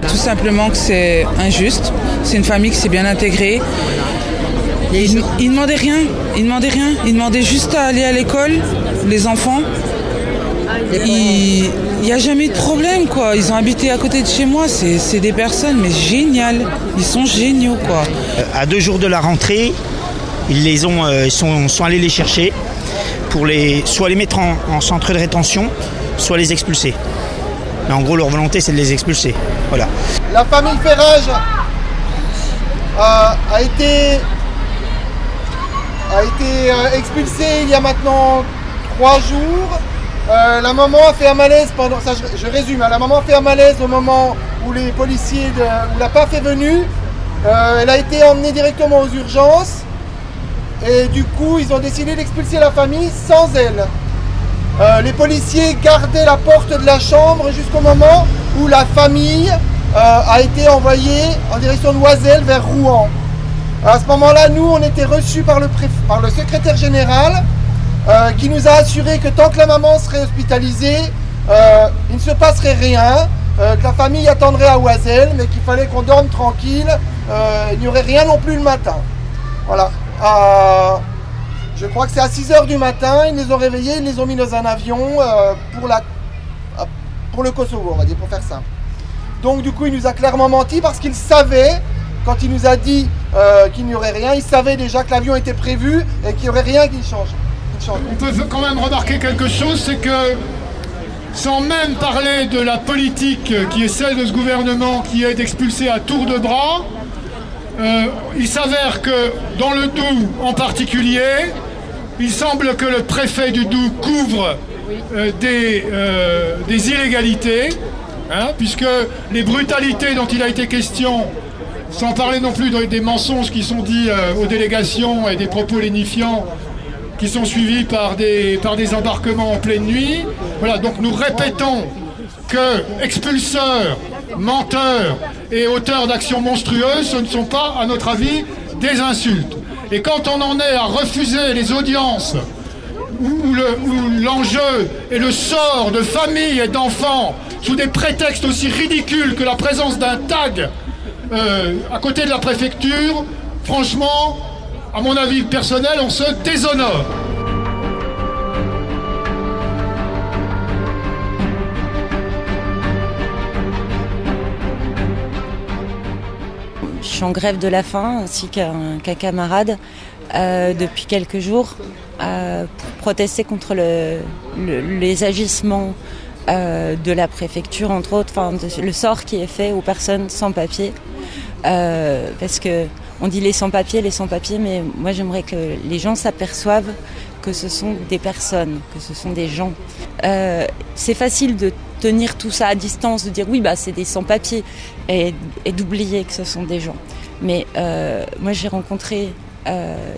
tout simplement que c'est injuste. C'est une famille qui s'est bien intégrée. Ils ne demandaient rien. Ils demandaient juste à aller à l'école, les enfants. Il n'y a jamais eu de problème, quoi. Ils ont habité à côté de chez moi. C'est des personnes, mais géniales. Ils sont géniaux, quoi. À 2 jours de la rentrée, ils sont allés les chercher pour soit les mettre en centre de rétention, soit les expulser. Mais en gros, leur volonté, c'est de les expulser. Voilà. La famille Ferrage a été expulsée il y a maintenant 3 jours. La maman a fait un malaise pendant ça. Je résume. La maman a fait un malaise au moment où les policiers où la PAF est venue. Elle a été emmenée directement aux urgences. Et du coup, ils ont décidé d'expulser la famille sans elle. Les policiers gardaient la porte de la chambre jusqu'au moment où la famille a été envoyée en direction de Oiselle vers Rouen. À ce moment-là, nous, on était reçus par le secrétaire général qui nous a assuré que tant que la maman serait hospitalisée, il ne se passerait rien, que la famille attendrait à Oiselle, mais qu'il fallait qu'on dorme tranquille, il n'y aurait rien non plus le matin. Voilà. Je crois que c'est à 6h du matin, ils les ont réveillés, ils les ont mis dans un avion pour le Kosovo, on va dire, pour faire simple. Donc du coup, il nous a clairement menti parce qu'il savait, quand il nous a dit qu'il n'y aurait rien, il savait déjà que l'avion était prévu et qu'il n'y aurait rien qui change. On peut quand même remarquer quelque chose, c'est que sans même parler de la politique qui est celle de ce gouvernement qui est d'expulser à tour de bras, il s'avère que dans le Doubs en particulier, il semble que le préfet du Doubs couvre des illégalités, puisque les brutalités dont il a été question, sans parler non plus des mensonges qui sont dits aux délégations et des propos lénifiants qui sont suivis par des embarquements en pleine nuit. Voilà, donc nous répétons que expulseurs, menteurs et auteurs d'actions monstrueuses, ce ne sont pas, à notre avis, des insultes. Et quand on en est à refuser les audiences où l'enjeu est le sort de familles et d'enfants sous des prétextes aussi ridicules que la présence d'un tag à côté de la préfecture, franchement, à mon avis personnel, on se déshonore. Je suis en grève de la faim, ainsi qu'un camarade, depuis quelques jours, pour protester contre les agissements de la préfecture, entre autres, le sort qui est fait aux personnes sans papier. Parce que on dit les sans-papiers, mais moi j'aimerais que les gens s'aperçoivent que ce sont des personnes, que ce sont des gens. C'est facile de tenir tout ça à distance, de dire oui, c'est des sans-papiers, et d'oublier que ce sont des gens. Mais moi j'ai rencontré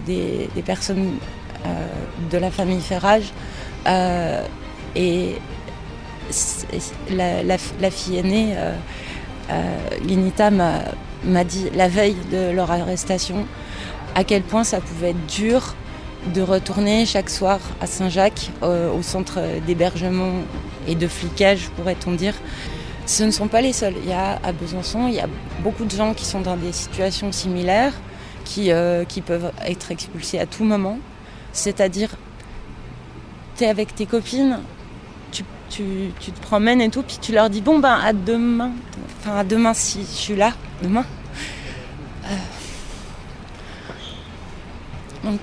des personnes de la famille Ferrage, et la fille aînée, Linita, m'a dit la veille de leur arrestation à quel point ça pouvait être dur de retourner chaque soir à Saint-Jacques, au centre d'hébergement et de flicage, pourrait-on dire. Ce ne sont pas les seuls. Il y a à Besançon, il y a beaucoup de gens qui sont dans des situations similaires, qui peuvent être expulsés à tout moment. C'est-à-dire, tu es avec tes copines, tu te promènes et tout, puis tu leur dis bon à demain, à demain si je suis là, demain. Donc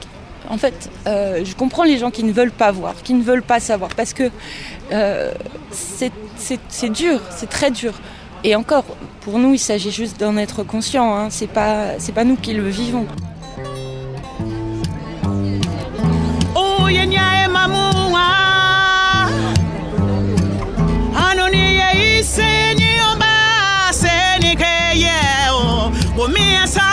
en fait, je comprends les gens qui ne veulent pas voir, qui ne veulent pas savoir, parce que c'est dur, c'est très dur. Et encore, pour nous, il s'agit juste d'en être conscient, c'est pas nous qui le vivons. Comienza